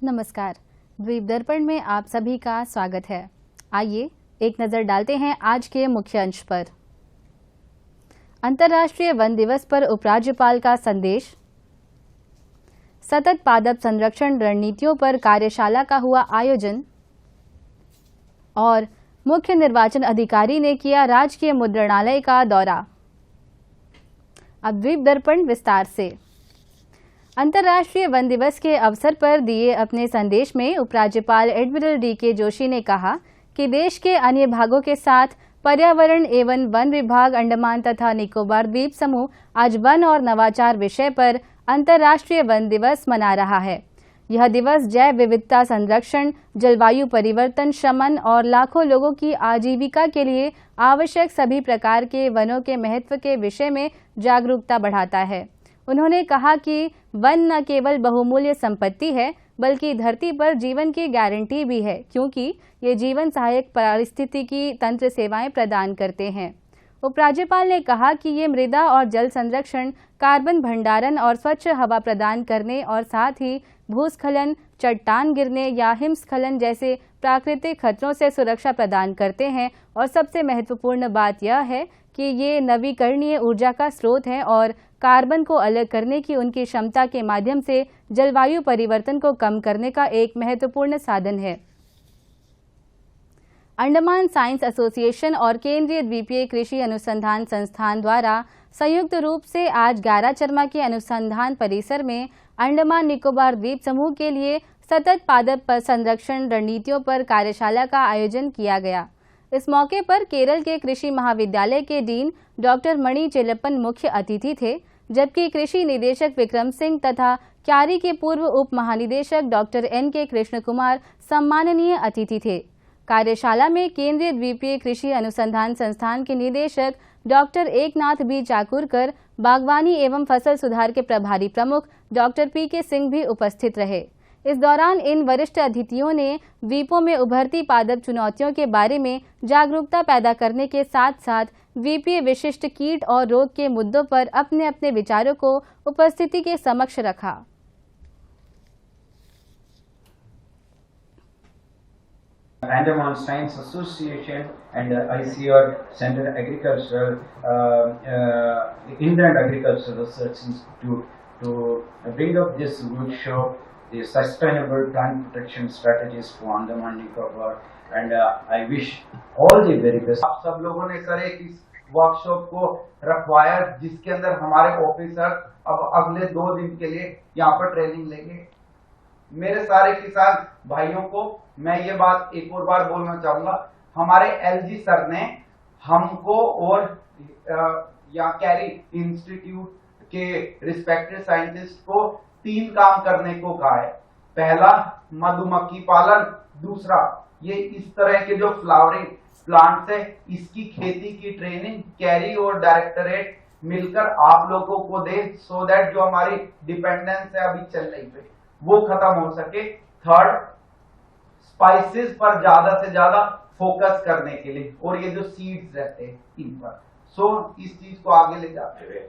नमस्कार। द्वीप दर्पण में आप सभी का स्वागत है। आइए एक नज़र डालते हैं आज के मुख्य अंश पर। अंतर्राष्ट्रीय वन दिवस पर उपराज्यपाल का संदेश, सतत पादप संरक्षण रणनीतियों पर कार्यशाला का हुआ आयोजन और मुख्य निर्वाचन अधिकारी ने किया राजकीय मुद्रणालय का दौरा। अब द्वीप दर्पण विस्तार से। अंतर्राष्ट्रीय वन दिवस के अवसर पर दिए अपने संदेश में उपराज्यपाल एडमिरल डी.के. जोशी ने कहा कि देश के अन्य भागों के साथ पर्यावरण एवं वन विभाग अंडमान तथा निकोबार द्वीप समूह आज वन और नवाचार विषय पर अंतर्राष्ट्रीय वन दिवस मना रहा है। यह दिवस जैव विविधता संरक्षण, जलवायु परिवर्तन शमन और लाखों लोगों की आजीविका के लिए आवश्यक सभी प्रकार के वनों के महत्व के विषय में जागरूकता बढ़ाता है। उन्होंने कहा कि वन न केवल बहुमूल्य संपत्ति है बल्कि धरती पर जीवन की गारंटी भी है, क्योंकि ये जीवन सहायक पारिस्थितिकी तंत्र सेवाएं प्रदान करते हैं। उपराज्यपाल ने कहा कि ये मृदा और जल संरक्षण, कार्बन भंडारण और स्वच्छ हवा प्रदान करने और साथ ही भूस्खलन, चट्टान गिरने या हिमस्खलन जैसे प्राकृतिक खतरों से सुरक्षा प्रदान करते हैं। और सबसे महत्वपूर्ण बात यह है कि ये नवीकरणीय ऊर्जा का स्रोत है और कार्बन को अलग करने की उनकी क्षमता के माध्यम से जलवायु परिवर्तन को कम करने का एक महत्वपूर्ण साधन है। अंडमान साइंस एसोसिएशन और केंद्रीय द्वीपीय कृषि अनुसंधान संस्थान द्वारा संयुक्त रूप से आज ग्याराचरमा के अनुसंधान परिसर में अंडमान निकोबार द्वीप समूह के लिए सतत पादप संरक्षण रणनीतियों पर कार्यशाला का आयोजन किया गया। इस मौके पर केरल के कृषि महाविद्यालय के डीन डॉक्टर मणि चेलप्पन मुख्य अतिथि थे, जबकि कृषि निदेशक विक्रम सिंह तथा क्यारी के पूर्व उप महानिदेशक डॉक्टर N.K. कृष्ण कुमार सम्माननीय अतिथि थे। कार्यशाला में केंद्रीय द्वीपीय कृषि अनुसंधान संस्थान के निदेशक डॉक्टर एकनाथ बी चाकुरकर, बागवानी एवं फसल सुधार के प्रभारी प्रमुख डॉक्टर P.K. सिंह भी उपस्थित रहे। इस दौरान इन वरिष्ठ अतिथियों ने द्वीपों में उभरती पादप चुनौतियों के बारे में जागरूकता पैदा करने के साथ साथ द्वीपीय विशिष्ट कीट और रोग के मुद्दों पर अपने अपने विचारों को उपस्थिति के समक्ष रखा। Andaman Science Association and ICR Center Agricultural Inland Agricultural Research Institute to bring up this workshop, the sustainable plant protection strategies for Andaman Nicobar, and I wish all the very best. आप सब लोगों ने sir एक इस workshop को रखवाया जिसके अंदर हमारे ऑफिसर अब अगले 2 दिन के लिए यहाँ पर ट्रेनिंग लेंगे। मेरे सारे किसान भाइयों को मैं ये बात एक और बार बोलना चाहूंगा, हमारे LG सर ने हमको और यहाँ कैरी इंस्टीट्यूट के रिस्पेक्टेड साइंटिस्ट को 3 काम करने को कहा है। पहला मधुमक्खी पालन, दूसरा ये इस तरह के जो फ्लावरिंग प्लांट्स है इसकी खेती की ट्रेनिंग कैरी और डायरेक्टरेट मिलकर आप लोगों को दे, सो दैट जो हमारी डिपेंडेंस है अभी चल रही पे वो खत्म हो सके। थर्ड, स्पाइसेस पर ज्यादा से ज्यादा फोकस करने के लिए और ये जो सीड्स रहते हैं इन पर, सो इस चीज को आगे ले जाते हुए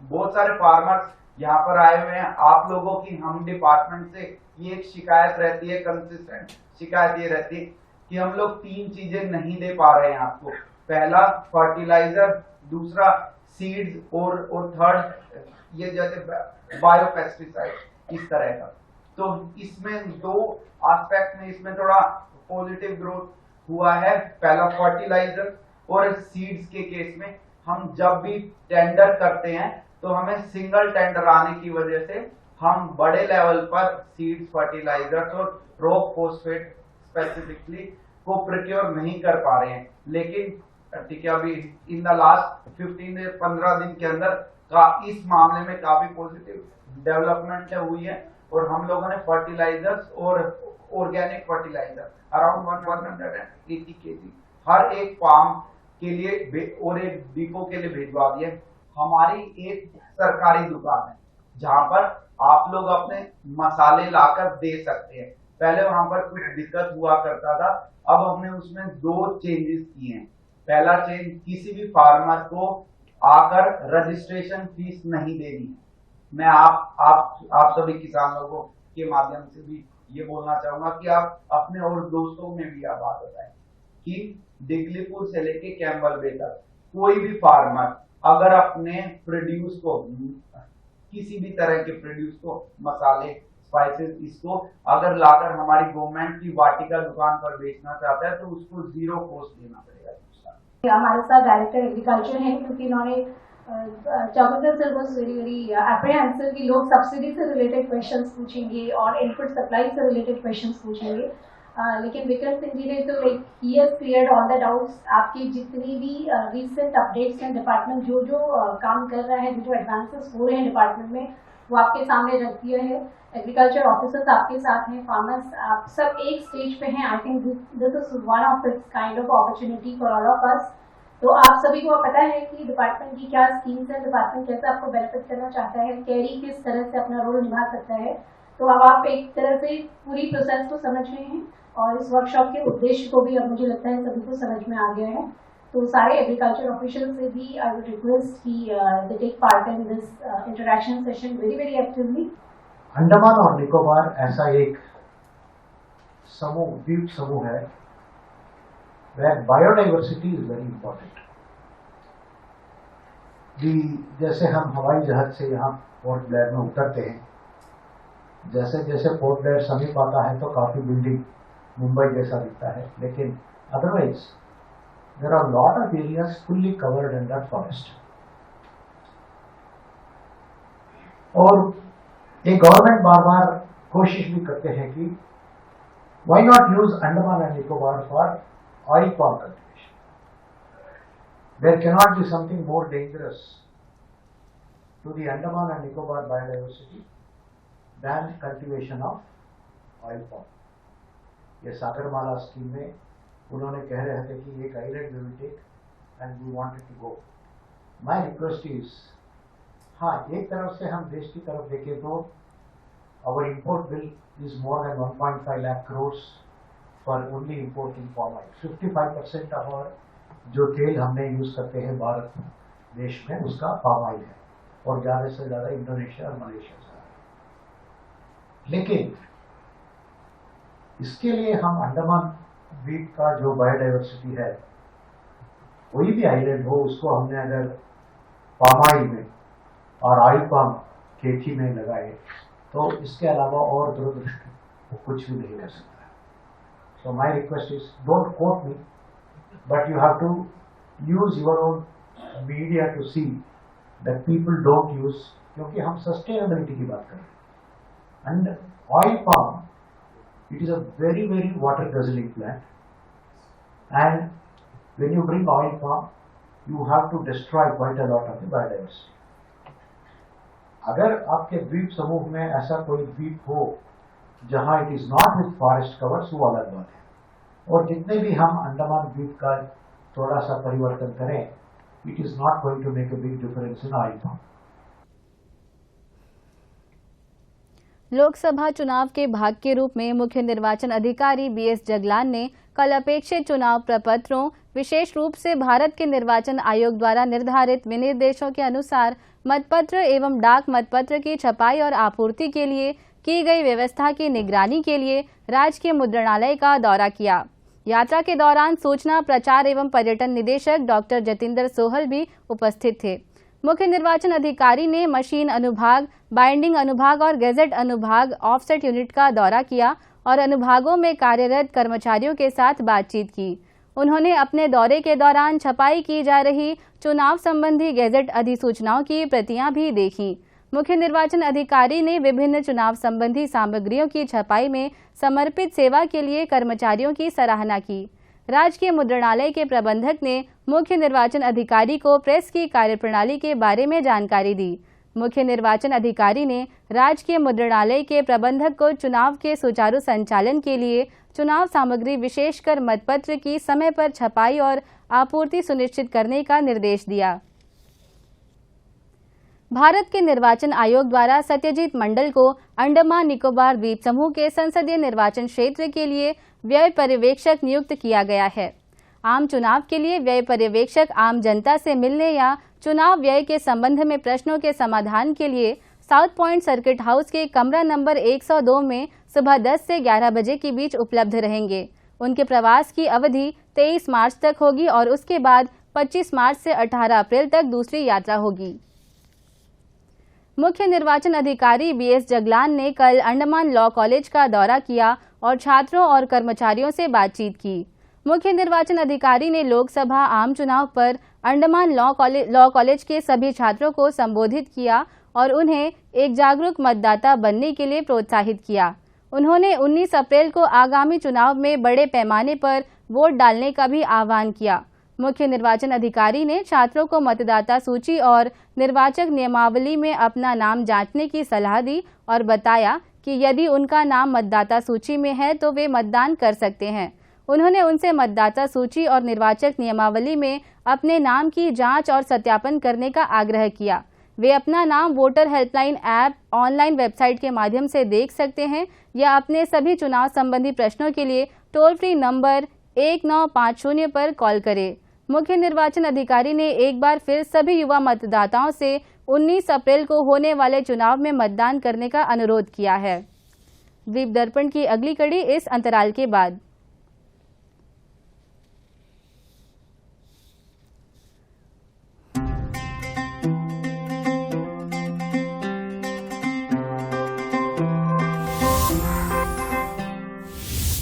बहुत सारे फार्मर्स यहाँ पर आए हुए हैं। आप लोगों की हम डिपार्टमेंट से ये एक शिकायत रहती है, कंसिस्टेंट शिकायत ये रहती है कि हम लोग 3 चीजें नहीं दे पा रहे हैं आपको। पहला फर्टिलाइजर, दूसरा सीड्स और थर्ड ये जैसे बायोपेस्टिसाइड, इस तरह का। तो इसमें 2 एस्पेक्ट में इसमें थोड़ा पॉजिटिव ग्रोथ हुआ है। पहला फर्टिलाइजर और सीड्स के केस में हम जब भी टेंडर करते हैं तो हमें सिंगल टेंडर आने की वजह से हम बड़े लेवल पर सीड्स, फर्टिलाइजर्स और रॉक फॉस्फेट स्पेसिफिकली को प्रोक्योर नहीं कर पा रहे हैं। लेकिन ठीक है, अभी इन द लास्ट 15 दिन के अंदर इस मामले में काफी पॉजिटिव डेवलपमेंट हुई है और हम लोगों ने फर्टिलाइजर्स और ऑर्गेनिक फर्टिलाइजर अराउंड 180 kg हर एक फार्म के लिए और एक डिपो के लिए भिजवा दिए। हमारी एक सरकारी दुकान है जहां पर आप लोग अपने मसाले लाकर दे सकते हैं। पहले वहां पर कुछ दिक्कत हुआ करता था, अब हमने उसमें 2 चेंजेस किए हैं। पहला चेंज, किसी भी फार्मर को आकर रजिस्ट्रेशन फीस नहीं देनी। मैं आप सभी किसान लोगों के माध्यम से भी ये बोलना चाहूंगा कि आप अपने और दोस्तों में भी आप बात बताएं कि डिगलीपुर से लेके कैंबल बे तक कोई भी फार्मर अगर अपने प्रोड्यूस को, किसी भी तरह के प्रोड्यूस को, मसाले, स्पाइसेस, इसको अगर लाकर हमारी गवर्नमेंट की वाटिका दुकान पर बेचना चाहता है तो उसको 0 कॉस्ट देना पड़ेगा। हमारे साथ डायरेक्टर एग्रीकल्चर हैं, क्योंकि इन्होंने चौबीस sir was very very apprehensive कि लोग सब्सिडी से रिलेटेड क्वेश्चंस पूछेंगे और इनपुट सप्लाई से रिलेटेड क्वेश्चंस पूछेंगे, लेकिन विक्रम सिंह जी ने तो like he has cleared all the doubts. आपकी जितनी भी रिसेंट अपडेट्स हैं, डिपार्टमेंट जो जो काम कर रहा है, जो एडवांसेस हो रहे हैं डिपार्टमेंट में, वो आपके सामने रख दिया है। एग्रीकल्चर ऑफिसर्स आपके साथ हैं, फार्मर्स आप सब एक स्टेज पे हैं। I think this is one of its kind of opportunity for all of us. तो आप सभी को पता है कि डिपार्टमेंट की क्या स्कीम्स है, डिपार्टमेंट कैसे आपको बेनिफिट करना चाहता है, कैरी किस तरह से अपना रोल निभा सकता है। तो अब आप एक तरह से पूरी प्रोसेस को समझ रहे हैं और इस वर्कशॉप के उद्देश्य को भी अब मुझे लगता है सभी को समझ में आ गया है। तो सारे एग्रीकल्चर ऑफिशियल से भी आई वुड रिक्वेस्ट कि they take part in this interaction session very very actively. Andaman और निकोबार ऐसा एक समूह, द्वीप समूह है where biodiversity is very important। जैसे हम हवाई जहाज से यहाँ पोर्ट ब्लेयर में उतरते हैं, जैसे जैसे पोर्ट ब्लेयर समीप आता है तो काफी बिल्डिंग मुंबई जैसा दिखता है, लेकिन otherwise there are lot of areas fully covered under forest. और ये गवर्नमेंट बार बार कोशिश भी करते हैं कि why not use Andaman and Nicobar for oil palm cultivation। There cannot be something more dangerous to the Andaman and Nicobar biodiversity than cultivation of oil palm। ये Sagarmala scheme में उन्होंने कह रहे थे कि एक island we will take and we wanted to go। My request is, हाँ, एक तरफ से हम देश की तरफ देखें तो our import bill is more than 1.5 lakh crores for only importing palm oil। 55% of our जो तेल हमने यूज करते हैं भारत देश में उसका पाम ऑयल है, और ज्यादा से ज्यादा इंडोनेशिया और मलेशिया से। लेकिन इसके लिए हम अंडमान द्वीप का जो बायोडाइवर्सिटी है, कोई भी आइलैंड हो, उसको हमने अगर पाम ऑयल में और ऑयल पाम खेती में लगाए तो इसके अलावा और दुरदृष्ट कुछ भी नहीं कर सकता। So my request is, don't quote me, but you have to use your own media to see that people don't use, क्योंकि हम sustainability की बात करें। And oil palm, it is a very very water guzzling plant, and when you bring oil palm, you have to destroy quite a lot of the biodiversity। अगर आपके द्वीप समूह में ऐसा कोई द्वीप हो जहां it is not with forest covers, वो अलग बात है। और जितने भी हम अंडमान द्वीप का थोड़ा सा परिवर्तन करें, it is not going to make a big difference in oil palm. Lok Sabha चुनाव के भाग के रूप में मुख्य निर्वाचन अधिकारी BS जगलान ने कल अपेक्षित चुनाव प्रपत्रों, विशेष रूप से भारत के निर्वाचन आयोग द्वारा निर्धारित विनिर्देशों के अनुसार मतपत्र एवं डाक मतपत्र की छपाई और आपूर्ति के लिए की गई व्यवस्था की निगरानी के लिए राजकीय मुद्रणालय का दौरा किया। यात्रा के दौरान सूचना, प्रचार एवं पर्यटन निदेशक डॉक्टर जतिंदर सोहल भी उपस्थित थे। मुख्य निर्वाचन अधिकारी ने मशीन अनुभाग, बाइंडिंग अनुभाग और गैजेट अनुभाग ऑफसेट यूनिट का दौरा किया और अनुभागों में कार्यरत कर्मचारियों के साथ बातचीत की। उन्होंने अपने दौरे के दौरान छपाई की जा रही चुनाव संबंधी गैजेट अधिसूचनाओं की प्रतियां भी देखीं। मुख्य निर्वाचन अधिकारी ने विभिन्न चुनाव संबंधी सामग्रियों की छपाई में समर्पित सेवा के लिए कर्मचारियों की सराहना की। राजकीय मुद्रणालय के प्रबंधक ने मुख्य निर्वाचन अधिकारी को प्रेस की कार्यप्रणाली के बारे में जानकारी दी। मुख्य निर्वाचन अधिकारी ने राजकीय मुद्रणालय के प्रबंधक को चुनाव के सुचारू संचालन के लिए चुनाव सामग्री, विशेषकर मतपत्र की समय पर छपाई और आपूर्ति सुनिश्चित करने का निर्देश दिया। भारत के निर्वाचन आयोग द्वारा सत्यजीत मंडल को अंडमान निकोबार द्वीप समूह के संसदीय निर्वाचन क्षेत्र के लिए व्यय पर्यवेक्षक नियुक्त किया गया है। आम चुनाव के लिए व्यय पर्यवेक्षक आम जनता से मिलने या चुनाव व्यय के संबंध में प्रश्नों के समाधान के लिए साउथ पॉइंट सर्किट हाउस के कमरा नंबर 102 में सुबह 10 से 11 बजे के बीच उपलब्ध रहेंगे। उनके प्रवास की अवधि 23 मार्च तक होगी और उसके बाद 25 मार्च से 18 अप्रैल तक दूसरी यात्रा होगी। मुख्य निर्वाचन अधिकारी BS जगलान ने कल अंडमान लॉ कॉलेज का दौरा किया और छात्रों और कर्मचारियों से बातचीत की। मुख्य निर्वाचन अधिकारी ने लोकसभा आम चुनाव पर अंडमान लॉ कॉलेज के सभी छात्रों को संबोधित किया और उन्हें एक जागरूक मतदाता बनने के लिए प्रोत्साहित किया। उन्होंने 19 अप्रैल को आगामी चुनाव में बड़े पैमाने पर वोट डालने का भी आह्वान किया। मुख्य निर्वाचन अधिकारी ने छात्रों को मतदाता सूची और निर्वाचक नियमावली में अपना नाम जांचने की सलाह दी और बताया कि यदि उनका नाम मतदाता सूची में है तो वे मतदान कर सकते हैं। उन्होंने उनसे मतदाता सूची और निर्वाचक नियमावली में अपने नाम की जांच और सत्यापन करने का आग्रह किया। वे अपना नाम voter helpline app, online website के माध्यम से देख सकते हैं या अपने सभी चुनाव संबंधी प्रश्नों के लिए टोल फ्री नंबर 1950 पर कॉल करें। मुख्य निर्वाचन अधिकारी ने एक बार फिर सभी युवा मतदाताओं से 19 अप्रैल को होने वाले चुनाव में मतदान करने का अनुरोध किया है। द्वीप दर्पण की अगली कड़ी इस अंतराल के बाद।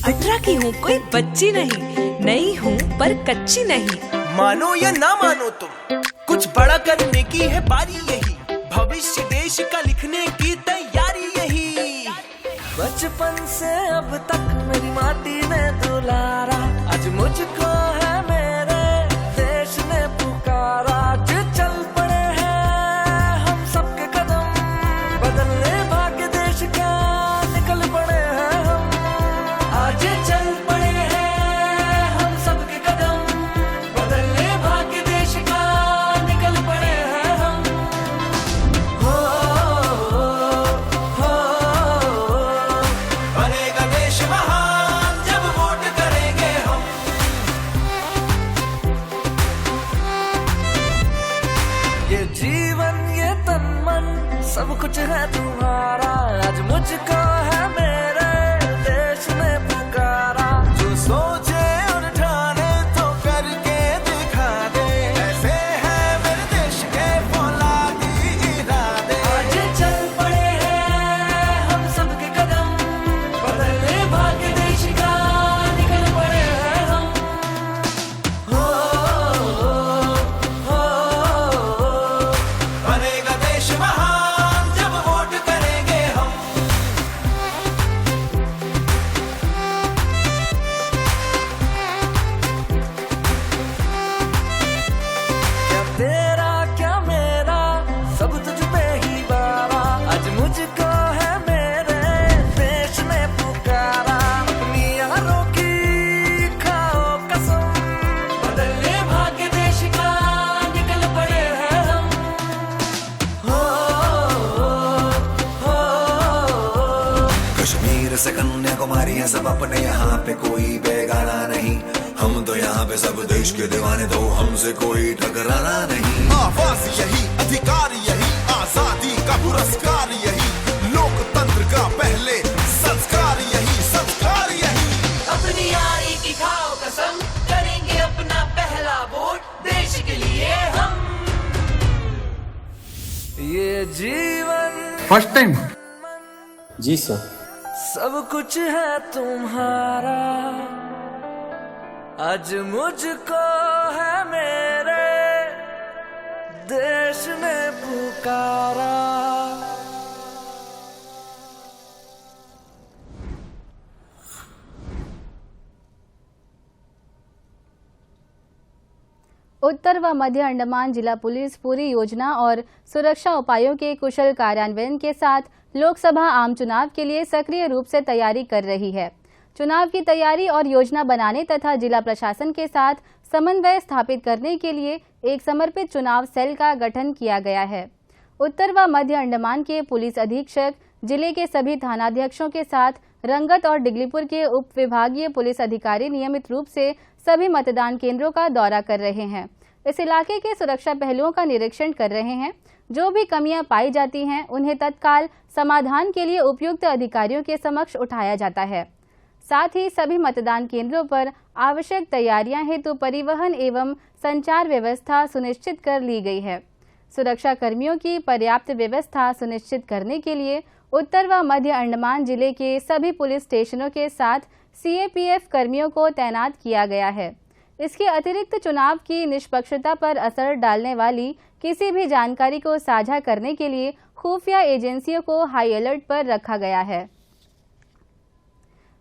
अठारह की हूँ, कोई बच्ची नहीं, नई हूँ पर कच्ची नहीं। मानो या ना मानो तुम, कुछ बड़ा करने की है बारी यही, भविष्य देश का लिखने की तैयारी यही। बचपन से अब तक मेरी माटी ने दुलारा, आज मुझको है मेरे देश ने पुकारा। आज चल पड़े हैं हम सबके कदम, बदलने भाग्य देश का निकल पड़े हैं हम। आज चल पड़े हैं हम सबके कदम, बदलने भाग्य देश का निकल पड़े हैं हम। हो बनेगा देश महान जब वोट करेंगे हम। ये जीवन ये तन मन सब कुछ है तुम्हारा, आज मुझको है मेरे देश ने पुकारा। जो सोचे और ठाने तो करके दिखा दे, ऐसे है मेरे देश के फौलादी इरादे। आज चल पड़े हैं हम सबके कदम, बदलने भाग्य देश का निकल पड़े हैं हम। हो बनेगा देश महान जब वोट करेंगे हम। क्या तेरा क्या मेरा सब तुझ पे ही बारा, आज मुझको है मेरे देश ने पुकारा। अपनी यारों की खाओ कसम, बदलने भाग्य देश का निकल पड़े हैं हम। कश्मीर से कन्याकुमारी है सब अपने, यहाँ पे कोई बेगाना नहीं। हम तो यहाँ पे सब देश के दीवाने, तो हमसे कोई टकराना नहीं। आवाज यही, अधिकार यही, आजादी का पुरस्कार यही, लोकतंत्र का पहले संस्कार यही, संस्कार यही। अपनी यारी की खाओ कसम, करेंगे अपना पहला वोट देश के लिए हम। ये जीवन फर्स्ट टाइम जी सर, सब कुछ है तुम्हारा, आज मुझको है मेरे देश ने पुकारा। उत्तर व मध्य अंडमान जिला पुलिस पूरी योजना और सुरक्षा उपायों के कुशल कार्यान्वयन के साथ लोकसभा आम चुनाव के लिए सक्रिय रूप से तैयारी कर रही है। चुनाव की तैयारी और योजना बनाने तथा जिला प्रशासन के साथ समन्वय स्थापित करने के लिए एक समर्पित चुनाव सेल का गठन किया गया है। उत्तर व मध्य अंडमान के पुलिस अधीक्षक जिले के सभी थानाध्यक्षों के साथ रंगत और डिगलीपुर के उप विभागीय पुलिस अधिकारी नियमित रूप से सभी मतदान केंद्रों का दौरा कर रहे हैं। इस इलाके के सुरक्षा पहलुओं का निरीक्षण कर रहे हैं। जो भी कमियां पाई जाती हैं उन्हें तत्काल समाधान के लिए उपयुक्त अधिकारियों के समक्ष उठाया जाता है। साथ ही सभी मतदान केंद्रों पर आवश्यक तैयारियां हेतु परिवहन एवं संचार व्यवस्था सुनिश्चित कर ली गई है। सुरक्षा कर्मियों की पर्याप्त व्यवस्था सुनिश्चित करने के लिए उत्तर व मध्य अंडमान जिले के सभी पुलिस स्टेशनों के साथ CAPF कर्मियों को तैनात किया गया है। इसके अतिरिक्त चुनाव की निष्पक्षता पर असर डालने वाली किसी भी जानकारी को साझा करने के लिए खुफिया एजेंसियों को हाई अलर्ट पर रखा गया है।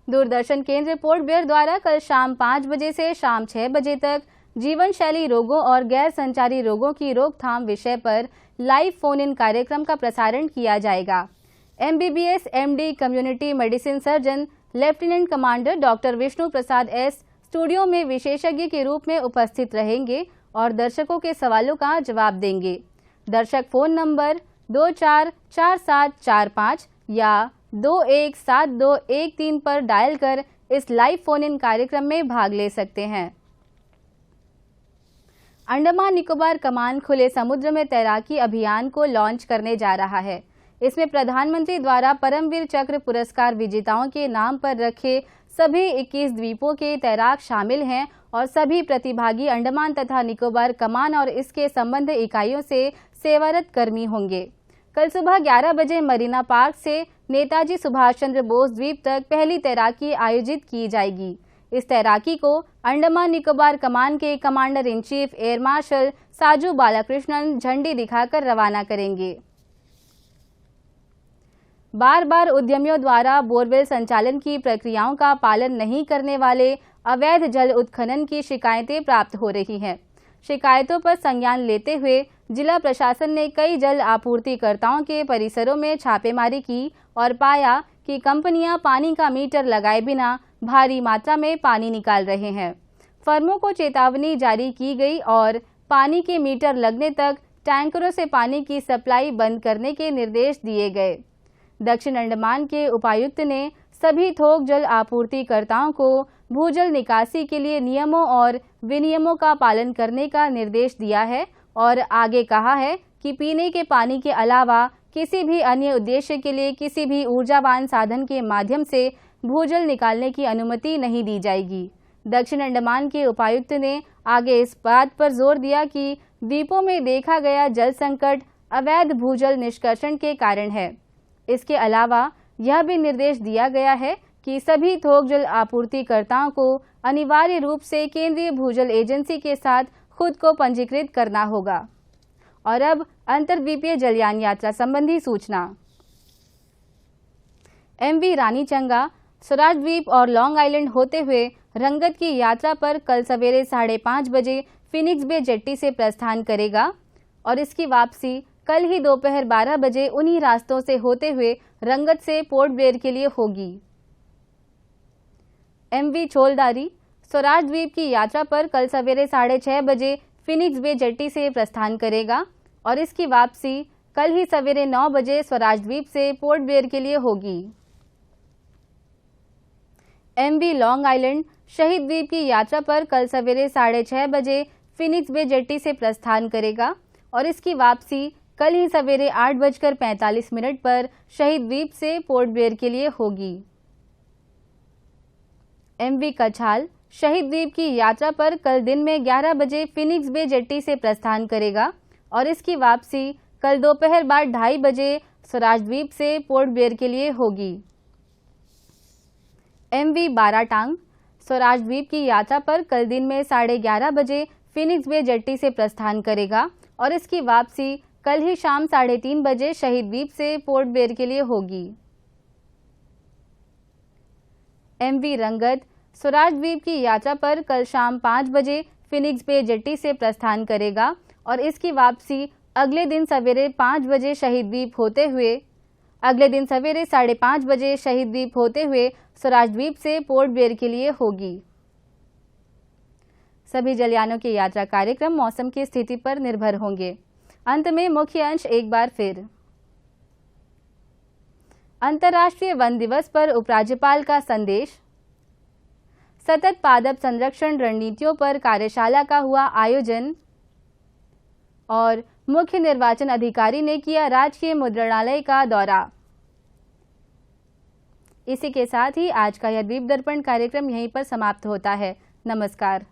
दूरदर्शन केंद्र पोर्ट ब्लेयर द्वारा कल शाम 5 बजे से शाम 6 बजे तक जीवन शैली रोगों और गैर संचारी रोगों की रोकथाम विषय पर लाइव फोन इन कार्यक्रम का प्रसारण किया जाएगा। MBBS MD community medicine surgeon lieutenant commander doctor Vishnu Prasad S studio में विशेषज्ञ के रूप में उपस्थित रहेंगे और दर्शकों के सवालों का जवाब देंगे। दर्शक फोन नंबर 244745 या 217213 पर डायल कर इस लाइव फोन इन कार्यक्रम में भाग ले सकते हैं। अंडमान निकोबार कमान खुले समुद्र में तैराकी अभियान को लॉन्च करने जा रहा है। इसमें प्रधानमंत्री द्वारा परमवीर चक्र पुरस्कार विजेताओं के नाम पर रखे सभी 21 द्वीपों के तैराक शामिल हैं और सभी प्रतिभागी अंडमान तथा निकोबार कमान और इसके संबंध इकाइयों से सेवारत कर्मी होंगे। कल सुबह 11 बजे मरीना पार्क से नेताजी सुभाष चंद्र बोस द्वीप तक पहली तैराकी आयोजित की जाएगी। इस तैराकी को अंडमान निकोबार कमान के commander in chief air marshal Saju Balakrishnan झंडी दिखाकर रवाना करेंगे। बार बार उद्यमियों द्वारा बोरवेल संचालन की प्रक्रियाओं का पालन नहीं करने वाले अवैध जल उत्खनन की शिकायतें प्राप्त हो रही हैं। शिकायतों पर संज्ञान लेते हुए जिला प्रशासन ने कई जल आपूर्तिकर्ताओं के परिसरों में छापेमारी की और पाया कि कंपनियां पानी का मीटर लगाए बिना भारी मात्रा में पानी निकाल रहे हैं। फर्मों को चेतावनी जारी की गई और पानी के मीटर लगने तक टैंकरों से पानी की सप्लाई बंद करने के निर्देश दिए गए। दक्षिण अंडमान के उपायुक्त ने सभी थोक जल आपूर्तिकर्ताओं को भूजल निकासी के लिए नियमों और विनियमों का पालन करने का निर्देश दिया है और आगे कहा है कि पीने के पानी के अलावा किसी भी अन्य उद्देश्य के लिए किसी भी ऊर्जावान साधन के माध्यम से भूजल निकालने की अनुमति नहीं दी जाएगी। दक्षिण अंडमान के उपायुक्त ने आगे इस बात पर जोर दिया कि द्वीपों में देखा गया जल संकट अवैध भूजल निष्कर्षण के कारण है। इसके अलावा यह भी निर्देश दिया गया है कि सभी थोक जल आपूर्तिकर्ताओं को अनिवार्य रूप से केंद्रीय भूजल एजेंसी के साथ खुद को पंजीकृत करना होगा। और अब अंतर्द्वीपीय जलयान यात्रा संबंधी सूचना। MV रानीचंगा, स्वराज द्वीप और लॉन्ग आइलैंड होते हुए रंगत की यात्रा पर कल सवेरे 5:30 बजे फिनिक्स बे जेट्टी से प्रस्थान करेगा और इसकी वापसी कल ही दोपहर 12 बजे उन्हीं रास्तों से होते हुए रंगत से पोर्ट ब्लेयर के लिए होगी। MV छोलदारी स्वराज द्वीप की यात्रा पर कल सवेरे 6:30 बजे फिनिक्स बे जेट्टी से प्रस्थान करेगा और इसकी वापसी कल ही सवेरे 9 बजे स्वराज द्वीप से पोर्ट ब्लेयर के लिए होगी। MV लॉन्ग आइलैंड शहीद द्वीप की यात्रा पर कल सवेरे 6:30 बजे फिनिक्स बे जेट्टी से प्रस्थान करेगा और इसकी वापसी कल ही सवेरे 8:45 पर शहीद द्वीप से पोर्ट ब्लेयर के लिए होगी। MV कछाल शहीद द्वीप की यात्रा पर कल दिन में 11 बजे फिनिक्स बे जेट्टी से प्रस्थान करेगा और इसकी वापसी कल दोपहर बाद 2:30 बजे स्वराज द्वीप से पोर्ट ब्लेयर के लिए होगी। MV बाराटांग स्वराज द्वीप की यात्रा पर कल दिन में 11:30 बजे फिनिक्स बे जेट्टी से प्रस्थान करेगा और इसकी वापसी कल ही शाम 3:30 बजे शहीद द्वीप से पोर्ट ब्लेयर के लिए होगी। MV रंगत स्वराज द्वीप की यात्रा पर कल शाम 5 बजे फिनिक्स बे जेट्टी से प्रस्थान करेगा और इसकी वापसी अगले दिन सवेरे 5 बजे शहीद द्वीप होते हुए अगले दिन सवेरे 5:30 बजे शहीद द्वीप होते हुए स्वराज द्वीप से पोर्ट ब्लेयर के लिए होगी। सभी जलयानों के यात्रा कार्यक्रम मौसम की स्थिति पर निर्भर होंगे। अंत में मुख्य अंश एक बार फिर। अंतर्राष्ट्रीय वन दिवस पर उपराज्यपाल का संदेश। सतत पादप संरक्षण रणनीतियों पर कार्यशाला का हुआ आयोजन। और मुख्य निर्वाचन अधिकारी ने किया राजकीय मुद्रणालय का दौरा। इसी के साथ ही आज का यह द्वीप दर्पण कार्यक्रम यहीं पर समाप्त होता है। नमस्कार।